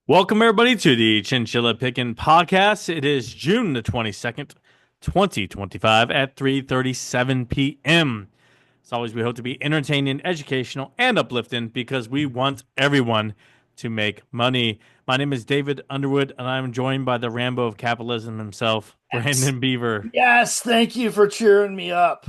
Welcome everybody to the Chinchilla Pickin' Podcast. It is June the 22nd, 2025 at 3:37 p.m. As always, we hope to be entertaining, educational, and uplifting because we want everyone to make money. My name is David Underwood, and I'm joined by the Rambo of capitalism himself, Yes. Brandon Beaver. Yes, thank you for cheering me up.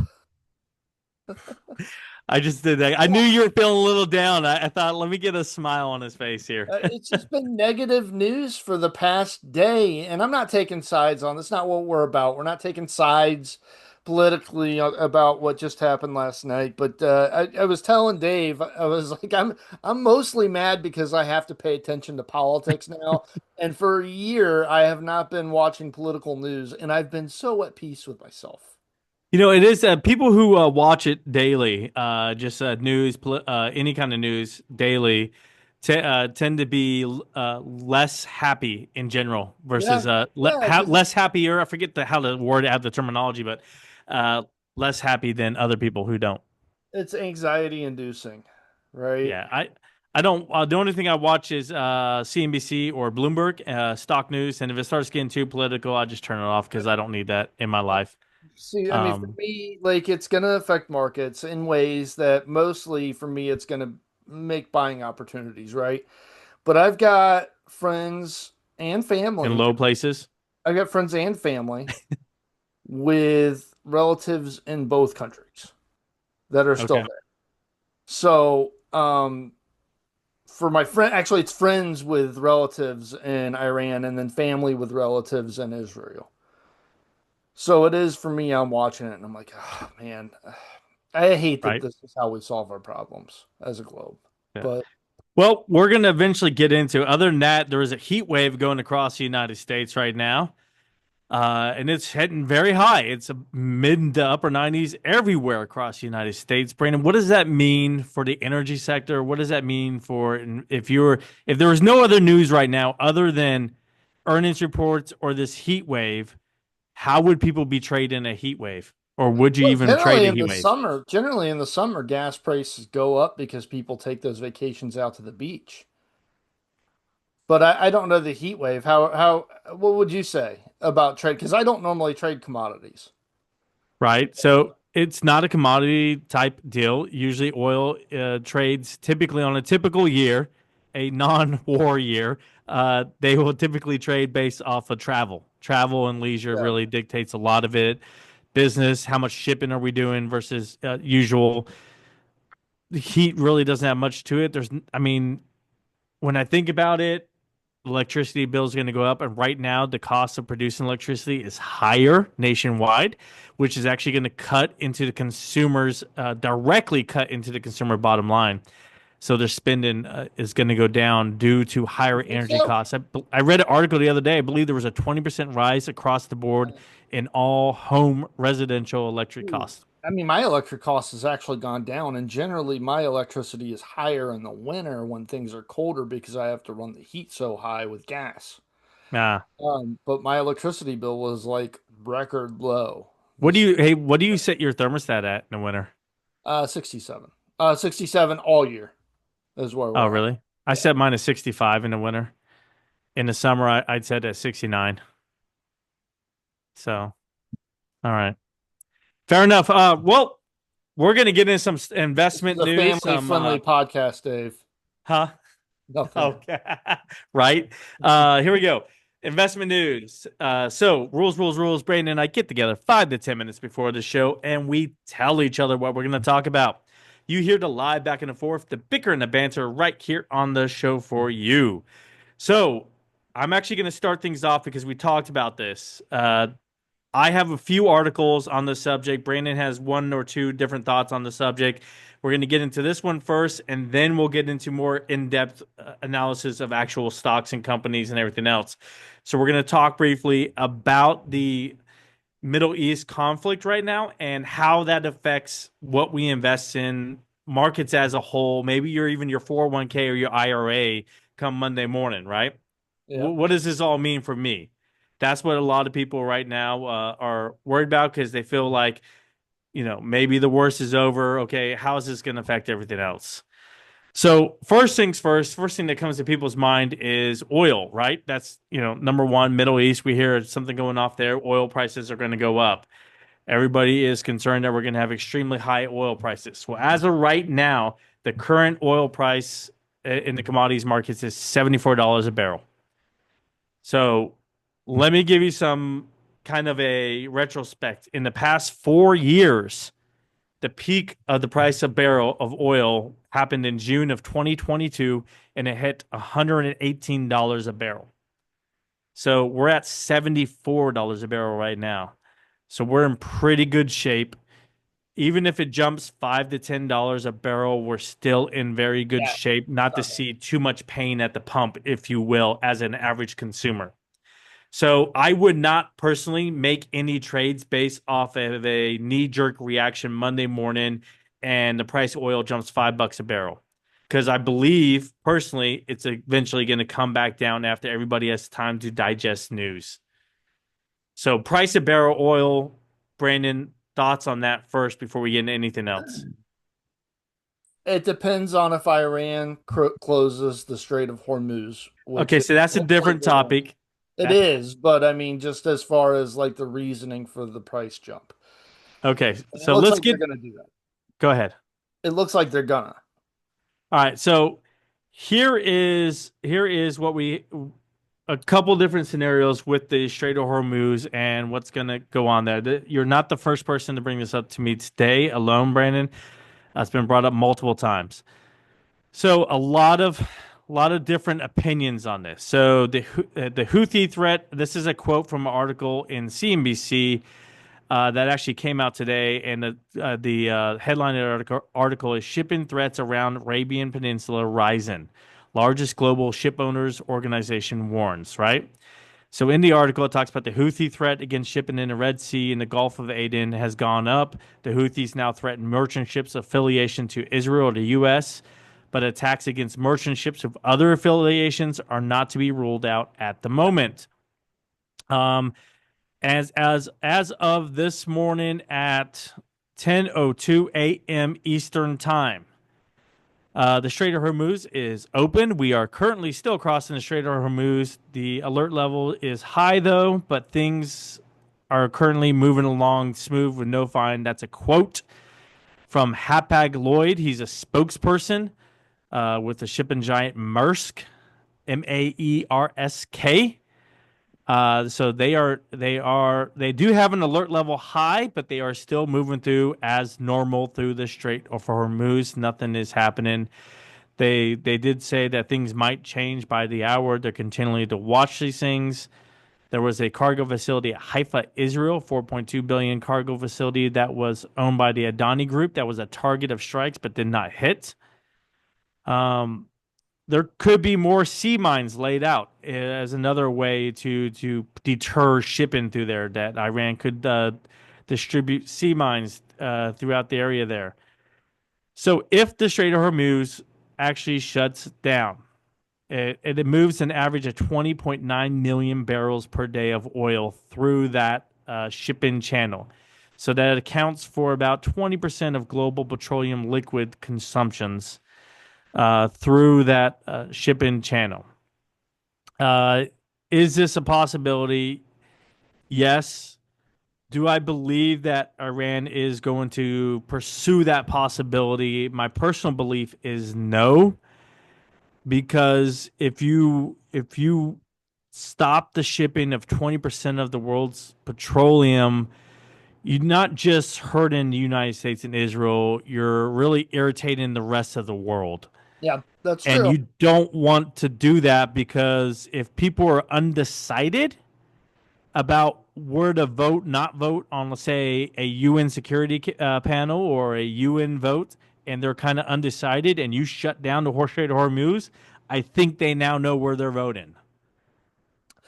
I just did that. I knew you were feeling a little down. I thought, let me get a smile on his face here. It's just been negative news for the past day, and I'm not taking sides on this. Not what we're about. We're not taking sides politically about what just happened last night. But I was telling Dave, I was like, I'm mostly mad because I have to pay attention to politics now. And for a year, I have not been watching political news, and I've been so at peace with myself. It is people who watch it daily, just news, any kind of news daily, tend to be less happy in general Yeah, versus yeah, because less happier. I forget how to word out the terminology, but uh, less happy than other people who don't. it's anxiety inducing, right? Yeah, I don't. The only thing I watch is CNBC or Bloomberg, stock news, and if it starts getting too political, I just turn it off because I don't need that in my life. See, I mean, for Um, me, like it's going to affect markets in ways that mostly for me, it's going to make buying opportunities, right? But I've got friends and in family. low places. I've got friends and family with relatives in both countries that are still Okay. there. So, for my friend, actually, it's friends with relatives in Iran and then family with relatives in Israel. So it is for me, I'm watching it and I'm like, oh man, I hate that Right. this is how we solve our problems as a globe. Yeah. But Well, we're going to eventually get into. Other than that, there is a heat wave going across the United States right now, and it's heading very high. It's a mid to upper 90s everywhere across the United States. Brandon, what does that mean for the energy sector? What does that mean for if there was no other news right now other than earnings reports or this heat wave? How would people be trading a heat wave, or would you well, even trade a heat wave? generally in the summer, gas prices go up because people take those vacations out to the beach. But I don't know the heat wave. What would you say about trade? Because I don't normally trade commodities. Right? So it's not a commodity type deal. Usually, oil trades typically on a typical year, a non-war year. They will typically trade based off of travel. Travel and leisure Yeah. really dictates a lot of it. Business, how much shipping are we doing versus usual? The heat really doesn't have much to it. I mean, when I think about it, electricity bill is going to go up. And right now, the cost of producing electricity is higher nationwide, which is actually going to directly cut into the consumer bottom line. So their spending is going to go down due to higher You think energy so? costs. I read an article the other day. I believe there was a 20% rise across the board in all home residential electric Ooh. costs. I mean, my electric cost has actually gone down, and generally my electricity is higher in the winter when things are colder because I have to run the heat so high with gas. Uh, But my electricity bill was like record low what do this year. you, hey, what do you set your thermostat at in the winter? 67. 67 all year is where Oh, we're at. really? I Yeah. set mine at 65 in the winter. In the summer, I'd set at 69. So, all right. Fair enough. Well, we're going to get into some This is investment a news. family-friendly podcast, Dave. Huh? Nothing. Okay. Right. Here we go. Investment news. So rules. Brandon and I get together 5 to 10 minutes before the show and we tell each other what we're going to talk about. You hear the lie back and forth, the bicker and the banter right here on the show for you. So I'm actually going to start things off because we talked about this. I have a few articles on the subject. Brandon has one or two different thoughts on the subject. We're going to get into this one first, and then we'll get into more in depth analysis of actual stocks and companies and everything else. So, we're going to talk briefly about the Middle East conflict right now and how that affects what we invest in, markets as a whole, maybe your 401k or your IRA come Monday morning, right? Yeah. What does this all mean for me? That's what a lot of people right now are worried about because they feel like, maybe the worst is over. Okay, how is this going to affect everything else? So first things first, first thing that comes to people's mind is oil, right? That's, number one, Middle East. We hear something going off there. Oil prices are going to go up. Everybody is concerned that we're going to have extremely high oil prices. Well, as of right now, the current oil price in the commodities markets is $74 a barrel. So let me give you some kind of a retrospect. In the past 4 years, the peak of the price of barrel of oil happened in June of 2022 and it hit $118 a barrel. So we're at $74 a barrel right now. So we're in pretty good shape. Even if it jumps $5 to $10 a barrel, we're still in very good Yeah. shape not to see too much pain at the pump, if you will, as an average consumer. So I would not personally make any trades based off of a knee-jerk reaction Monday morning and the price of oil jumps $5 a barrel. Because I believe personally it's eventually going to come back down after everybody has time to digest news. So price of barrel oil, Brandon, thoughts on that first before we get into anything else. It depends on if Iran closes the Strait of Hormuz, which Okay, it so that's a looks like different they're going. topic. It That is, but I mean, just as far as like the reasoning for the price jump, okay, and it so looks let's like they're get going to do that. go ahead. It looks like they're gonna. All right, so here is what we a couple different scenarios with the Strait of Hormuz and what's going to go on there. You're not the first person to bring this up to me today alone, Brandon. It's been brought up multiple times. So a lot of different opinions on this. So the Houthi threat. This is a quote from an article in CNBC that actually came out today, and the headline of the article is "Shipping Threats Around Arabian Peninsula Rising." Largest global ship owners organization warns. Right. So in the article, it talks about the Houthi threat against shipping in the Red Sea and the Gulf of Aden has gone up. The Houthis now threaten merchant ships' affiliation to Israel or the U.S., but attacks against merchant ships of other affiliations are not to be ruled out at the moment. Um, as of this morning at 10:02 a.m. Eastern Time, the Strait of Hormuz is open. We are currently still crossing the Strait of Hormuz. The alert level is high, though, but things are currently moving along smooth with no fine. That's a quote from Hapag Lloyd. He's a spokesperson with the shipping giant Maersk, Maersk. So they do have an alert level high, but they are still moving through as normal through the Strait of Hormuz. Nothing is happening. They did say that things might change by the hour. They're continuing to watch these things. There was a cargo facility at Haifa, Israel, 4.2 billion cargo facility that was owned by the Adani Group that was a target of strikes but did not hit. Um, there could be more sea mines laid out as another way to deter shipping through there. That Iran could distribute sea mines throughout the area there. So if the Strait of Hormuz actually shuts down, it moves an average of 20.9 million barrels per day of oil through that shipping channel. So that accounts for about 20% of global petroleum liquid consumptions through that shipping channel. Uh, is this a possibility? Yes. Do I believe that Iran is going to pursue that possibility? My personal belief is no, because if you stop the shipping of 20% of the world's petroleum, you're not just hurting the United States and Israel, you're really irritating the rest of the world. Yeah, that's And true. you don't want to do that because if people are undecided about where to vote, not vote on, let's say, a UN security panel or a UN vote, and they're kind of undecided, and you shut down the Strait of Hormuz, I think they now know where they're voting.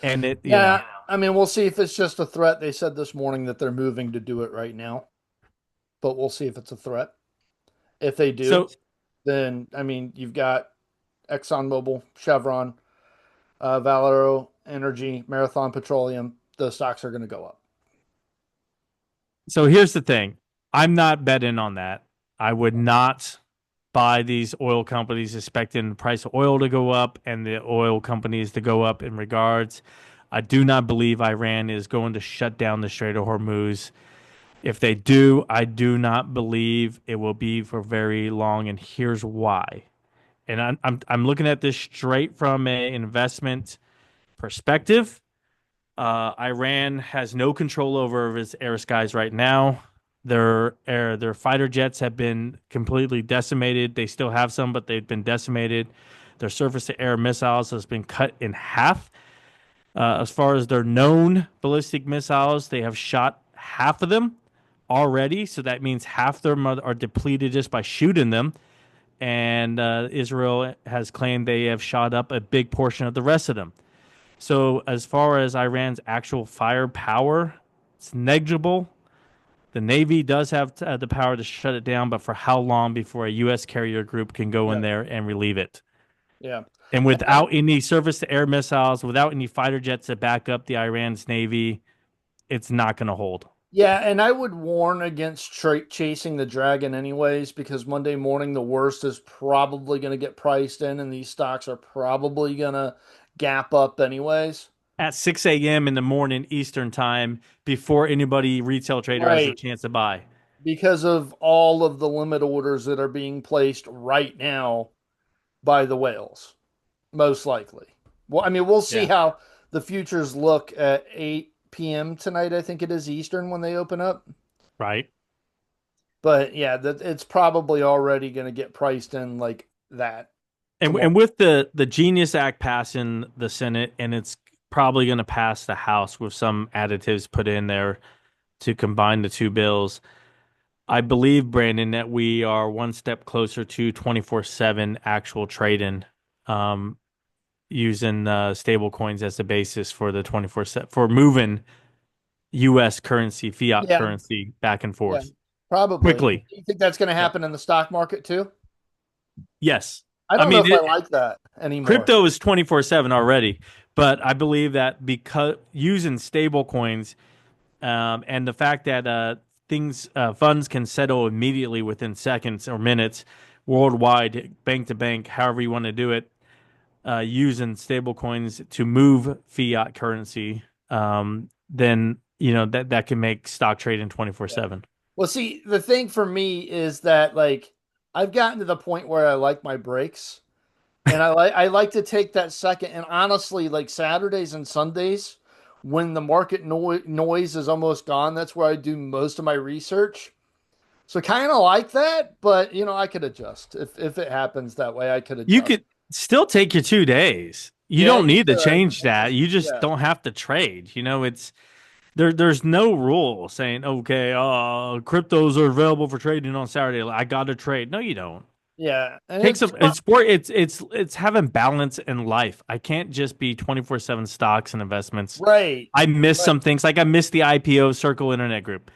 And Yeah, I mean, we'll see if it's just a threat. They said this morning that they're moving to do it right now, but we'll see if it's a threat. If they do, so then I mean, you've got ExxonMobil, Chevron, Valero Energy, Marathon Petroleum. The stocks are going to go up. so here's the thing. I'm not betting on that. I would not. by these oil companies, expecting the price of oil to go up and the oil companies to go up in regards. I do not believe Iran is going to shut down the Strait of Hormuz. If they do, I do not believe it will be for very long, and here's why. And I'm looking at this straight from an investment perspective. Iran has no control over its air skies right now. Their fighter jets have been completely decimated. They still have some, but they've been decimated. Their surface to air missiles has been cut in half. As far as their known ballistic missiles, they have shot half of them already. So that means half them are depleted just by shooting them. And Israel has claimed they have shot up a big portion of the rest of them. So as far as Iran's actual firepower, it's negligible. The Navy does have the power to shut it down, but for how long before a U.S. carrier group can go in Yeah, there and relieve it? yeah. And And I, without any surface-to-air missiles, without any fighter jets to back up the Iran's Navy, it's not going to hold. yeah, and I would warn against chasing the dragon anyways, because Monday morning the worst is probably going to get priced in, and these stocks are probably going to gap up anyways. At 6 a.m. in the morning Eastern time, before anybody retail trader has a Right. chance to buy. Because of all of the limit orders that are being placed right now by the whales, most likely. Well, I mean, we'll see Yeah, how the futures look at 8 p.m. tonight, I think it is Eastern when they open up. right. But yeah, that it's probably already going to get priced in like that And tomorrow. with the Genius Act passing the Senate, and it's probably going to pass the House with some additives put in there to combine the two bills. I believe, Brandon, that we are one step closer to 24/7 actual trading, um, using stable coins as the basis for the 24/7 for moving U.S. currency, fiat Yeah, currency back and yeah, forth probably. quickly. Do you think that's going to Yeah. happen in the stock market too? Yes. I I don't know mean, if I like that anymore. crypto is 24/7 already, but I believe that because using stable coins, and the fact that funds can settle immediately within seconds or minutes worldwide, bank to bank, however you want to do it, using stable coins to move fiat currency, then that can make stock trading Yeah. 24/7. Well, see, the thing for me is that like I've gotten to the point where I like my breaks. And I like to take that second. And honestly, like Saturdays and Sundays, when the market noise is almost gone, that's where I do most of my research. So kind of like that, but I could adjust if it happens that way. I could You adjust. could still take your 2 days. You Yeah, don't you need to could. change that. You just Yeah, don't have to trade. It's there's no rule saying, okay, cryptos are available for trading on Saturday. I got to trade. No, you don't. yeah, and Take it's some. It's having balance in life. I can't just be 24/7 stocks and investments. right, I miss right. some things. Like I missed the IPO Circle Internet Group.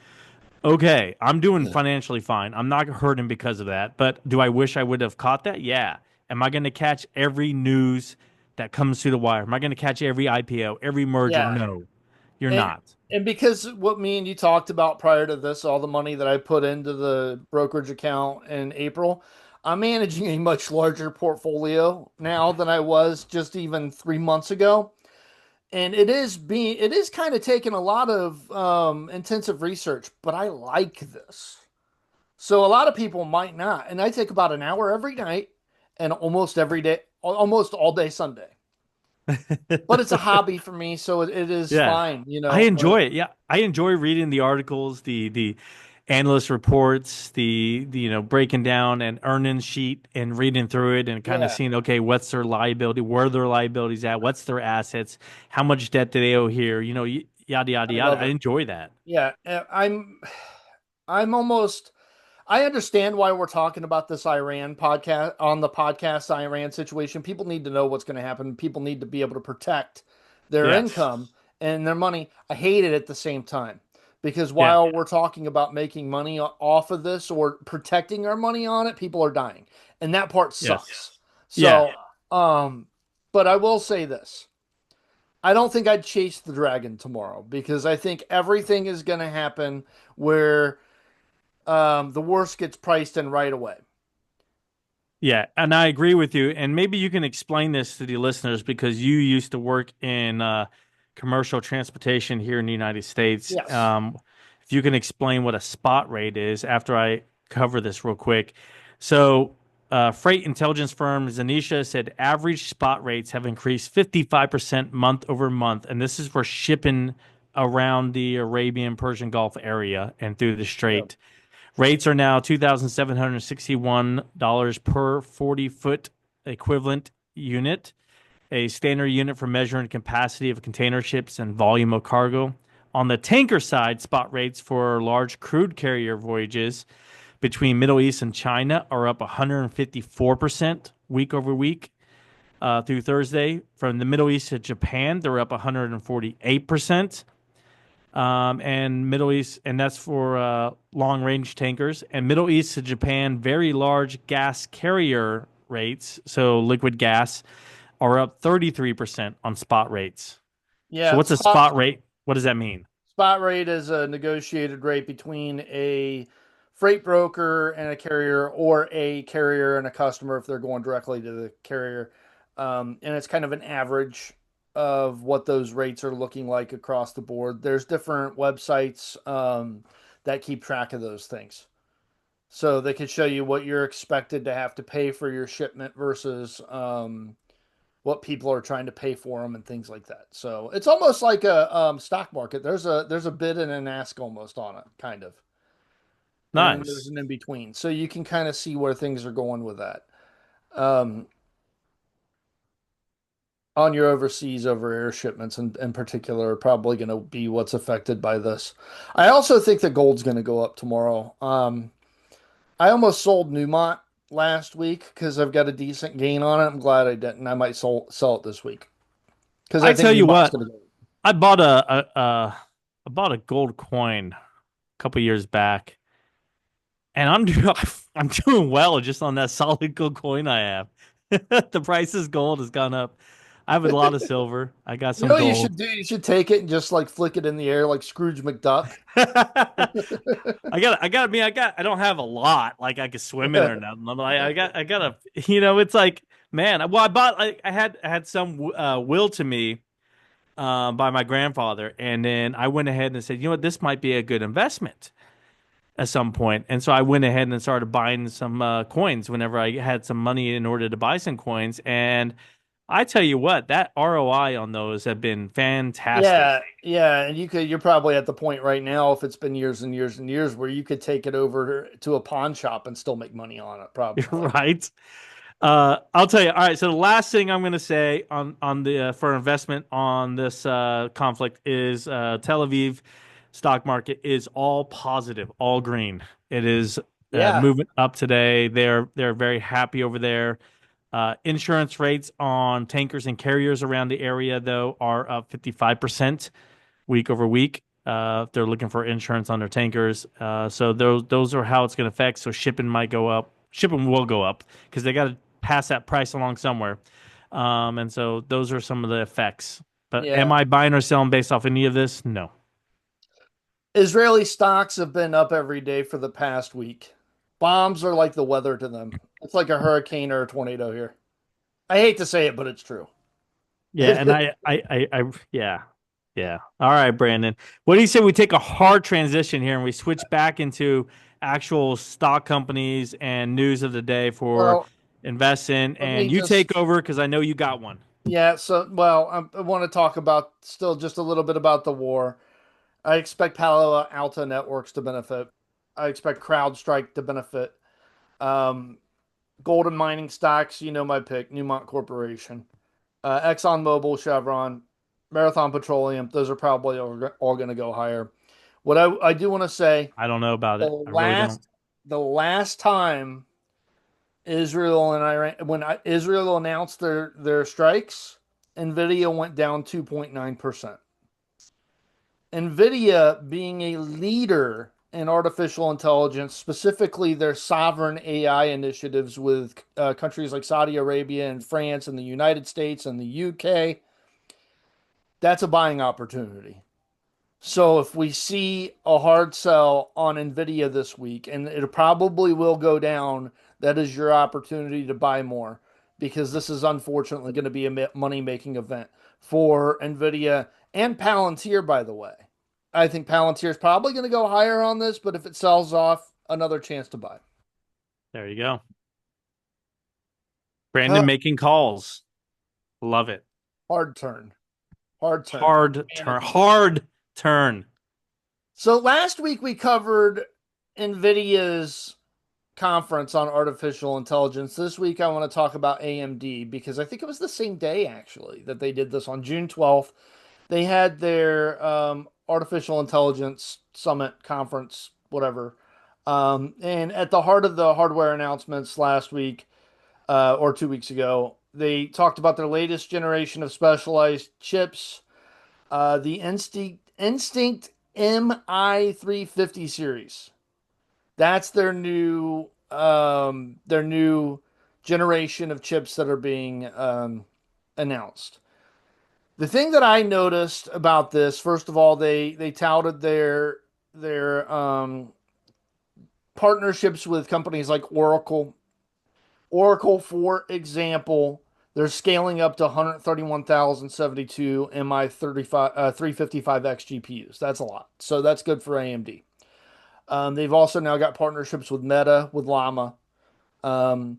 Okay, I'm doing financially fine. I'm not hurting because of that. But do I wish I would have caught that? Yeah. Am I going to catch every news that comes through the wire? Am I going to catch every IPO, every merger? Yeah, No, you're and not. and because what me and you talked about prior to this, all the money that I put into the brokerage account in April, I'm managing a much larger portfolio now than I was just even 3 months ago. And it is kind of taking a lot of intensive research, but I like this. So a lot of people might not. And I take about an hour every night and almost every day, almost all day Sunday. But it's a hobby for me, so it is Yeah. fine, I But enjoy it. Yeah. I enjoy reading the articles, the analyst reports, the breaking down an earnings sheet and reading through it and kind of yeah, seeing, okay, what's their liability, where their liabilities at, what's their assets, how much debt do they owe here, yada yada I yada. love I it. enjoy that. Yeah, I'm almost I understand why we're talking about this Iran podcast on the podcast Iran situation. People need to know what's going to happen. People need to be able to protect their Yes. income and their money. I hate it at the same time because Yeah. while we're talking about making money off of this or protecting our money on it, people are dying. And that part Yes. sucks. Yeah. So, but I will say this. I don't think I'd chase the dragon tomorrow because I think everything is going to happen where the worst gets priced in right away. Yeah, and I agree with you. And maybe you can explain this to the listeners because you used to work in commercial transportation here in the United States. Yes. If you can explain what a spot rate is after I cover this real quick. So, freight intelligence firm Zanisha said average spot rates have increased 55% month over month. And this is for shipping around the Arabian Persian Gulf area and through the Yeah. Strait. Rates are now $2,761 per 40-foot equivalent unit, a standard unit for measuring capacity of container ships and volume of cargo. On the tanker side, spot rates for large crude carrier voyages between Middle East and China are up 154% week over week through Thursday. From the Middle East to Japan, they're up 148%. And Middle East, and that's for long range tankers. And Middle East to Japan, very large gas carrier rates, so liquid gas, are up 33% on spot rates. So, Yeah, what's a spot rate? What does that mean? spot rate is a negotiated rate between a freight broker and a carrier, or a carrier and a customer if they're going directly to the carrier. And it's kind of an average of what those rates are looking like across the board. There's different websites that keep track of those things. So they could show you what you're expected to have to pay for your shipment versus what people are trying to pay for them and things like that. So it's almost like a stock market. There's a bid and an ask almost on it, kind of, and then there's Nice. an in between. So you can kind of see where things are going with that. Um, on your overseas over air shipments in particular are probably going to be what's affected by this. I also think that gold's going to go up tomorrow. I almost sold Newmont last week because I've got a decent gain on it. I'm glad I didn't. I might sell it this week because I I think tell you Newmont's what, going to go. I bought I bought a gold coin a couple years back, and I'm doing well just on that solid gold coin I have. The price of gold has gone up. I have a lot of silver. I got You some know what you gold. should do? You should take it and just like flick it in the air like Scrooge McDuck. I don't have a lot like I could swim in or nothing. I got a, it's like, man, well, I had some will to me by my grandfather, and then I went ahead and said, you know what, this might be a good investment at some point. And so I went ahead and started buying some coins whenever I had some money in order to buy some coins. And I tell you what, that ROI on those have been fantastic. Yeah, yeah, and you're probably at the point right now, if it's been years and years and years, where you could take it over to a pawn shop and still make money on it, probably. Right? I'll tell you. All right. So the last thing I'm going to say on the for investment on this conflict is Tel Aviv stock market is all positive, all green. It is Yeah, moving up today. They're very happy over there. Insurance rates on tankers and carriers around the area though are up 55% week over week. They're looking for insurance on their tankers. So those are how it's going to affect. So shipping might go up. Shipping will go up because they got to pass that price along somewhere. And so those are some of the effects. But am yeah. I buying or selling based off any of this? No. Israeli stocks have been up every day for the past week. Bombs are like the weather to them. It's like a hurricane or a tornado here. I hate to say it, but it's true. Yeah, and yeah, yeah. All right, Brandon. What do you say we take a hard transition here and we switch back into actual stock companies and news of the day for Well, invest in, let and me you take just, over because I know you got one. yeah, so, well, I want to talk about still just a little bit about the war. I expect Palo Alto Networks to benefit. I expect CrowdStrike to benefit. Um, Gold and mining stocks, you know my pick, Newmont Corporation. ExxonMobil, Chevron, Marathon Petroleum, those are probably all going to go higher. What I do want to say, I don't know about the it. I really don't. last the last time Israel and Iran, Israel announced their strikes, Nvidia went down 2.9%. Nvidia being a leader in artificial intelligence, specifically their sovereign AI initiatives with countries like Saudi Arabia and France and the United States and the UK, that's a buying opportunity. So if we see a hard sell on Nvidia this week, and it probably will go down, that is your opportunity to buy more because this is unfortunately going to be a money-making event for Nvidia and Palantir, by the way. I think Palantir is probably going to go higher on this, but if it sells off, another chance to buy. There you go. Huh, Brandon making calls. Love it. hard turn. Hard turn. Hard Fan turn. of it. Hard turn. So last week we covered Nvidia's conference on artificial intelligence. This week I want to talk about AMD because I think it was the same day actually that they did this on June 12th. They had their artificial intelligence summit conference, whatever. And at the heart of the hardware announcements last week or 2 weeks ago, they talked about their latest generation of specialized chips, the Instinct MI350 series. That's their new generation of chips that are being announced. The thing that I noticed about this, first of all, they touted their partnerships with companies like Oracle. Oracle, for example, they're scaling up to 131,072 MI35 355X GPUs. That's a lot. So that's good for AMD. They've also now got partnerships with Meta, with Llama. Um,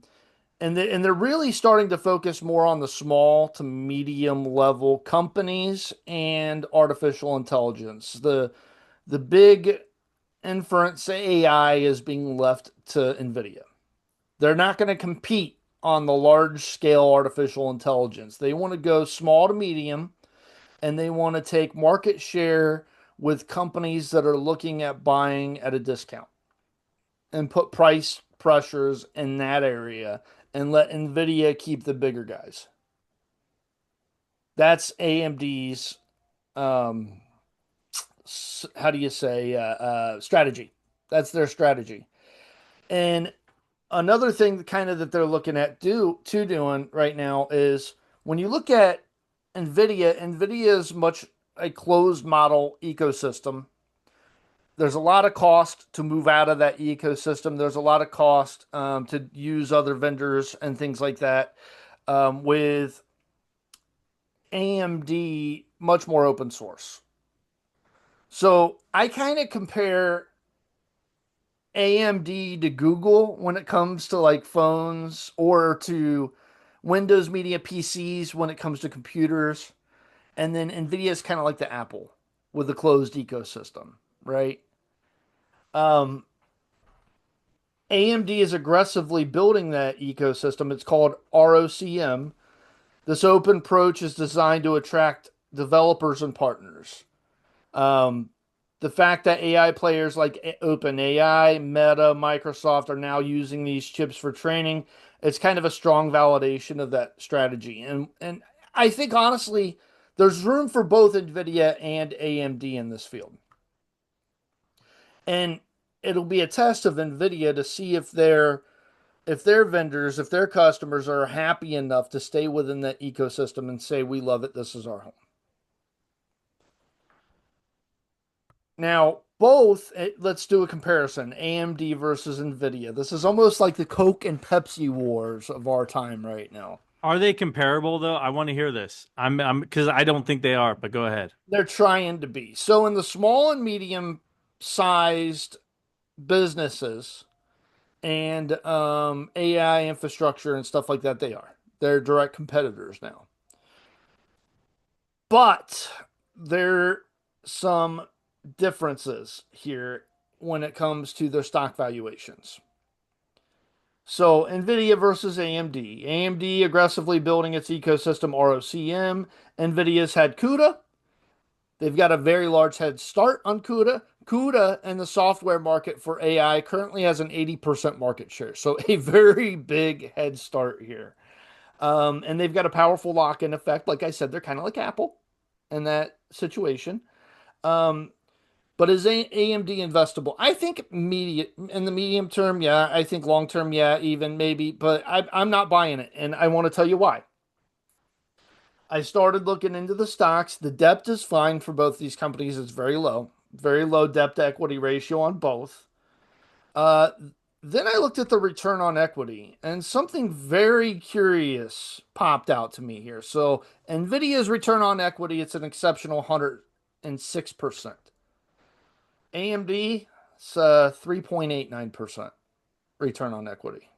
and they're really starting to focus more on the small to medium level companies and artificial intelligence. The big inference AI is being left to Nvidia. They're not going to compete on the large scale artificial intelligence. They want to go small to medium and they want to take market share with companies that are looking at buying at a discount and put price pressures in that area and let Nvidia keep the bigger guys. That's AMD's um, how do you say strategy. That's their strategy. And another thing kind of that they're looking at doing right now is when you look at Nvidia is much a closed model ecosystem. There's a lot of cost to move out of that ecosystem. There's a lot of cost to use other vendors and things like that. With AMD, much more open source. So I kind of compare AMD to Google when it comes to like phones or to Windows Media PCs when it comes to computers. And then Nvidia is kind of like the Apple with the closed ecosystem, right? Um, AMD is aggressively building that ecosystem. It's called ROCM. This open approach is designed to attract developers and partners. Um, the fact that AI players like OpenAI, Meta, Microsoft are now using these chips for training, it's kind of a strong validation of that strategy. And I think honestly, there's room for both Nvidia and AMD in this field. And it'll be a test of Nvidia to see if their vendors, if their customers are happy enough to stay within that ecosystem and say, we love it, this is our home. Now, both, let's do a comparison AMD versus Nvidia. This is almost like the Coke and Pepsi wars of our time right now. Are they comparable though? I want to hear this. Because I don't think they are, but go ahead. They're trying to be. So, in the small and medium sized businesses and AI infrastructure and stuff like that, they are. They're direct competitors now. But there some differences here when it comes to their stock valuations. So Nvidia versus AMD. AMD aggressively building its ecosystem ROCM. Nvidia's had CUDA. They've got a very large head start on CUDA. CUDA in the software market for AI currently has an 80% market share. So a very big head start here. And they've got a powerful lock-in effect. Like I said, they're kind of like Apple in that situation. Um, but is AMD investable? I think in the medium term, yeah. I think long term, yeah, even maybe. But I'm not buying it, and I want to tell you why. I started looking into the stocks. The depth is fine for both these companies. It's very low debt to equity ratio on both. Uh, Then I looked at the return on equity, and something very curious popped out to me here. So, Nvidia's return on equity, it's an exceptional 106%. AMD, it's 3.89% return on equity.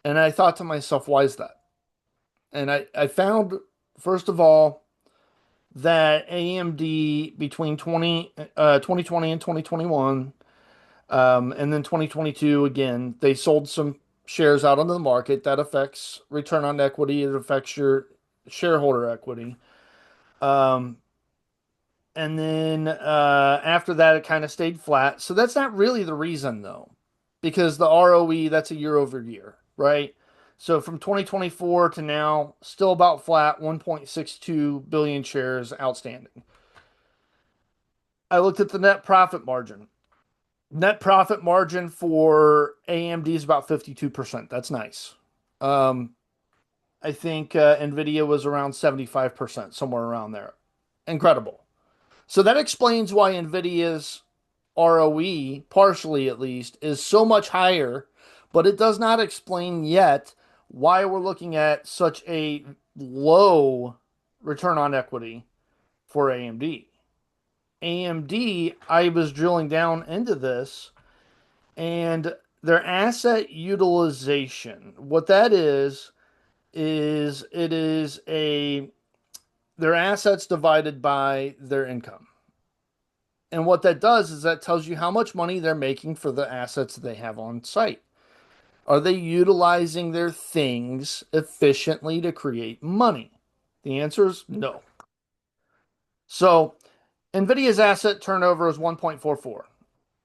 And I thought to myself, why is that? And I found, first of all, that AMD between 2020 and 2021, and then 2022 again, they sold some shares out onto the market. That affects return on equity. It affects your shareholder equity. Um, and then after that, it kind of stayed flat. So that's not really the reason, though, because the ROE, that's a year over year, right? So from 2024 to now, still about flat, 1.62 billion shares outstanding. I looked at the net profit margin. Net profit margin for AMD is about 52%. That's nice. Um, I think Nvidia was around 75%, somewhere around there. Incredible. So that explains why Nvidia's ROE, partially at least, is so much higher, but it does not explain yet why we're looking at such a low return on equity for AMD. AMD, I was drilling down into this and their asset utilization. What that is it is a their assets divided by their income. And what that does is that tells you how much money they're making for the assets that they have on site. Are they utilizing their things efficiently to create money? The answer is no. So, Nvidia's asset turnover is 1.44.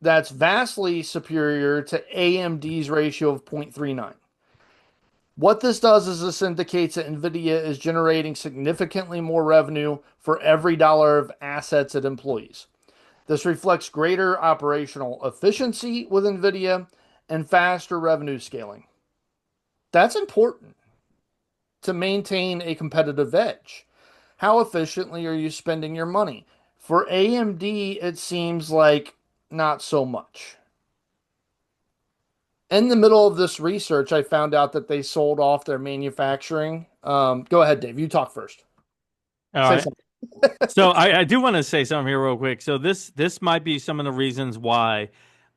That's vastly superior to AMD's ratio of 0.39. What this does is this indicates that Nvidia is generating significantly more revenue for every dollar of assets it employs. This reflects greater operational efficiency with Nvidia and faster revenue scaling. That's important to maintain a competitive edge. How efficiently are you spending your money? For AMD, it seems like not so much. In the middle of this research, I found out that they sold off their manufacturing. Go ahead, Dave. You talk first. All Say right. something. So I do want to say something here real quick. So this might be some of the reasons why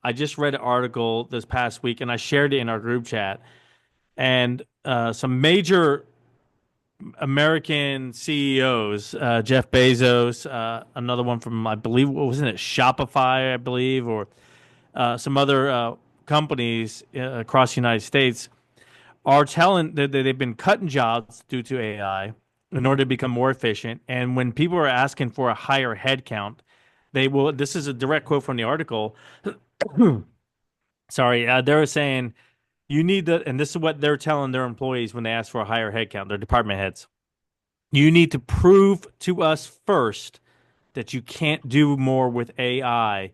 I just read an article this past week and I shared it in our group chat. And some major American CEOs, Jeff Bezos, another one from I believe what wasn't it Shopify, I believe, or some other companies across the United States are telling that they've been cutting jobs due to AI in order to become more efficient. And when people are asking for a higher headcount, they will. This is a direct quote from the article. Sorry, they were saying you need to, and this is what they're telling their employees when they ask for a higher headcount, their department heads. You need to prove to us first that you can't do more with AI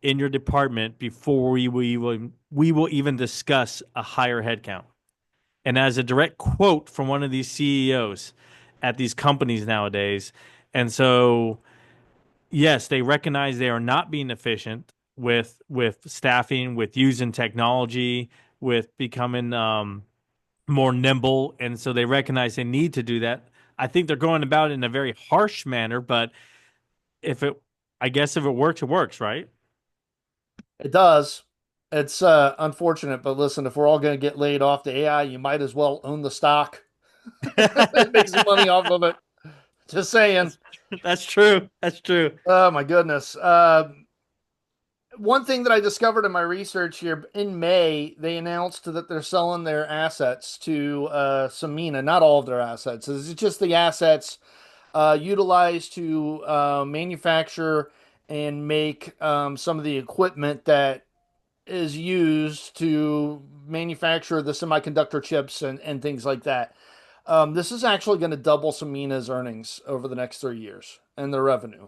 in your department before we will even discuss a higher headcount. And as a direct quote from one of these CEOs at these companies nowadays. And so, yes, they recognize they are not being efficient with staffing, with using technology, with becoming more nimble, and so they recognize they need to do that. I think they're going about it in a very harsh manner, but if it, I guess if it works, it works, right? It does. It's unfortunate, but listen, if we're all going to get laid off to AI, you might as well own the stock and make some money off of it. Just saying. that's that's true. That's true. Oh my goodness. One thing that I discovered in my research here in May, they announced that they're selling their assets to Samina. Not all of their assets. It's just the assets utilized to manufacture and make some of the equipment that is used to manufacture the semiconductor chips and things like that. This is actually going to double Samina's earnings over the next 3 years and their revenue.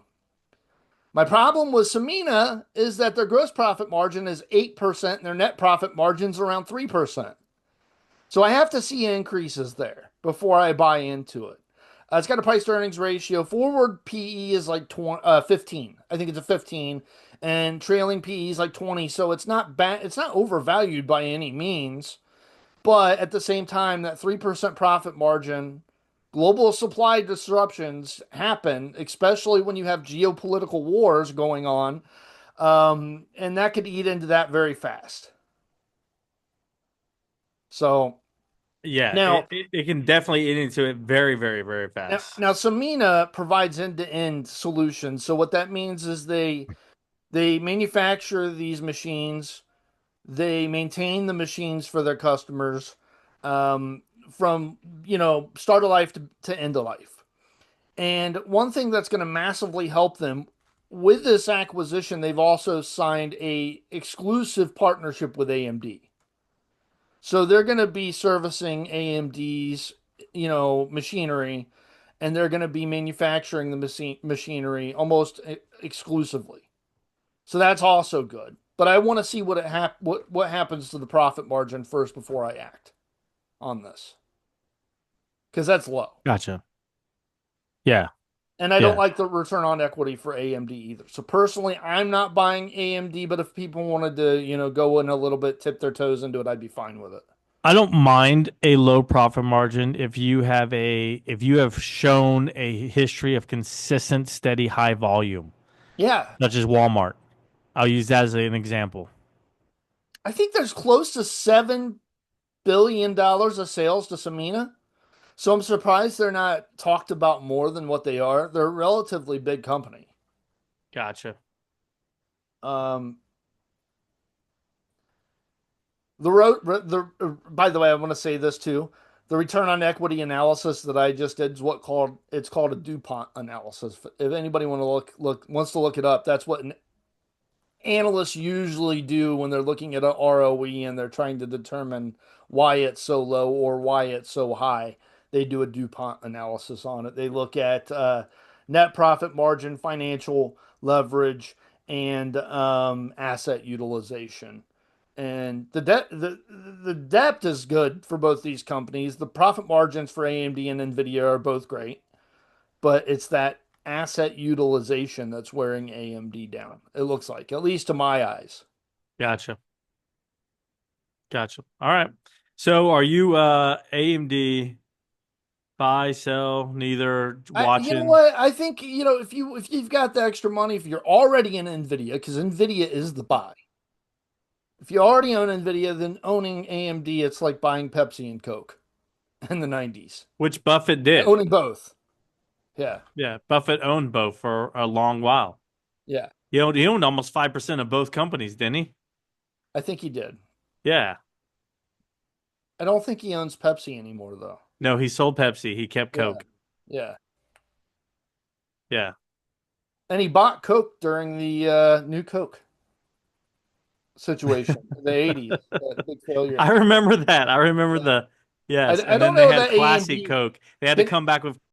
My problem with Samina is that their gross profit margin is 8% and their net profit margin's around 3%. So I have to see increases there before I buy into it. It's got a price to earnings ratio. Forward PE is like 15. I think it's a 15. and trailing PE is like 20, so it's not bad. It's not overvalued by any means, but at the same time, that 3% profit margin, global supply disruptions happen, especially when you have geopolitical wars going on, and that could eat into that very fast. So Yeah, now, it can definitely eat into it very, very, very fast. now Samina provides end-to-end solutions. So what that means is they manufacture these machines, they maintain the machines for their customers, um, from start of life to end of life. And one thing that's going to massively help them with this acquisition, they've also signed a exclusive partnership with AMD. So they're going to be servicing AMD's, machinery, and they're going to be manufacturing the machinery almost exclusively. So that's also good. But I want to see what happens to the profit margin first before I act on this because that's low. Gotcha. Yeah, And I don't yeah. like the return on equity for AMD either. So personally, I'm not buying AMD, but if people wanted to, go in a little bit, tip their toes into it, I'd be fine with it. I don't mind a low profit margin if you have shown a history of consistent, steady, high volume, Yeah, such as Walmart. I'll use that as an example. I think there's close to $7 billion of sales to Samina. So I'm surprised they're not talked about more than what they are. They're a relatively big company. Gotcha. Um, the road, by the way, I want to say this too. The return on equity analysis that I just did is it's called a DuPont analysis. If anybody wants to look it up, that's what analysts usually do when they're looking at a ROE and they're trying to determine why it's so low or why it's so high. They do a DuPont analysis on it. They look at net profit margin, financial leverage, and asset utilization. And the depth is good for both these companies. The profit margins for AMD and Nvidia are both great, but it's that asset utilization that's wearing AMD down. It looks like, at least to my eyes. Gotcha. Gotcha. All right. So are you AMD buy, sell, neither You know watching? what? I think if you've got the extra money, if you're already in Nvidia, because Nvidia is the buy. If you already own Nvidia, then owning AMD, it's like buying Pepsi and Coke in the 90s. Which Buffett did. Owning both. Yeah. Yeah, Buffett owned both for a long while. Yeah. He owned almost 5% of both companies, didn't he? I think he did. Yeah. I don't think he owns Pepsi anymore, though. No, he sold Pepsi. He kept Yeah. Coke. Yeah. Yeah. And he bought Coke during the new Coke situation in the 80s. That big failure. I remember that. I remember Yeah. yes. I And don't then they know had that classic AMD Coke. They had to can come back with